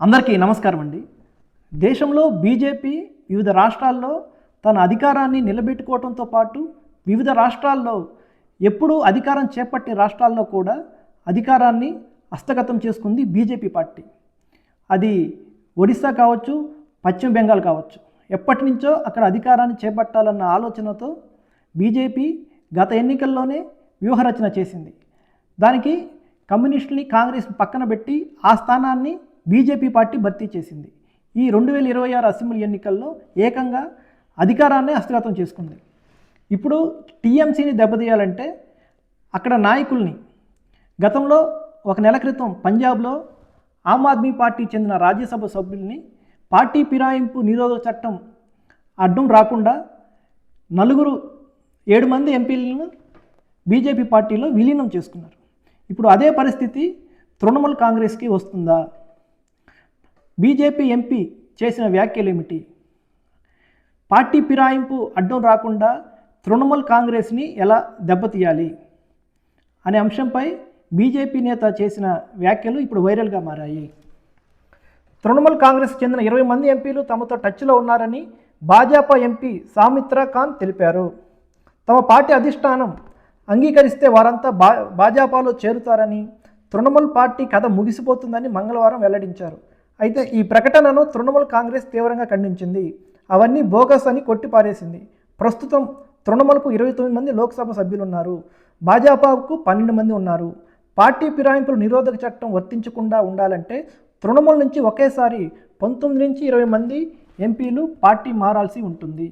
అందరికీ నమస్కారం అండి. దేశంలో బీజేపీ వివిధ రాష్ట్రాల్లో తన అధికారాన్ని నిలబెట్టుకోవడంతో పాటు వివిధ రాష్ట్రాల్లో ఎప్పుడూ అధికారం చేపట్టే రాష్ట్రాల్లో కూడా అధికారాన్ని హస్తగతం చేసుకుంది బీజేపీ పార్టీ. అది ఒడిశా కావచ్చు, పశ్చిమ బెంగాల్ కావచ్చు. ఎప్పటి నుంచో అక్కడ అధికారాన్ని చేపట్టాలన్న ఆలోచనతో బీజేపీ గత ఎన్నికల్లోనే వ్యూహరచన చేసింది. దానికి కమ్యూనిస్టుని కాంగ్రెస్ పక్కన పెట్టి ఆ స్థానాన్ని బీజేపీ పార్టీ భర్తీ చేసింది. ఈ 2026 అసెంబ్లీ ఎన్నికల్లో ఏకంగా అధికారాన్ని హస్తగతం చేసుకుంది. ఇప్పుడు టీఎంసీని దెబ్బతీయాలంటే అక్కడ నాయకుల్ని గతంలో ఒక నెల క్రితం పంజాబ్లో ఆమ్ ఆద్మీ పార్టీ చెందిన రాజ్యసభ సభ్యుల్ని పార్టీ ఫిరాయింపు నిరోధక చట్టం అడ్డం రాకుండా 7 మంది ఎంపీలను బీజేపీ పార్టీలో విలీనం చేసుకున్నారు. ఇప్పుడు అదే పరిస్థితి తృణమూల్ కాంగ్రెస్కి వస్తుందా? బీజేపీ ఎంపీ చేసిన వ్యాఖ్యలు ఏమిటి? పార్టీ ఫిరాయింపు అడ్డం రాకుండా తృణమూల్ కాంగ్రెస్ని ఎలా దెబ్బతీయాలి అనే అంశంపై బీజేపీ నేత చేసిన వ్యాఖ్యలు ఇప్పుడు వైరల్గా మారాయి. తృణమూల్ కాంగ్రెస్ చెందిన 20 మంది ఎంపీలు తమతో టచ్లో ఉన్నారని భాజపా ఎంపీ సౌమిత్రా ఖాన్ తెలిపారు. తమ పార్టీ అధిష్టానం అంగీకరిస్తే వారంతా భాజపాలో చేరుతారని, తృణమూల్ పార్టీ కథ ముగిసిపోతుందని మంగళవారం వెల్లడించారు. అయితే ఈ ప్రకటనను తృణమూల్ కాంగ్రెస్ తీవ్రంగా ఖండించింది. అవన్నీ బోగస్ అని కొట్టిపారేసింది. ప్రస్తుతం తృణమూల్కు 29 మంది లోక్సభ సభ్యులు ఉన్నారు. భాజపాకు 12 మంది ఉన్నారు. పార్టీ ఫిరాయింపుల నిరోధక చట్టం వర్తించకుండా ఉండాలంటే తృణమూల్ నుంచి ఒకేసారి 19 నుంచి 20 మంది ఎంపీలు పార్టీ మారాల్సి ఉంటుంది.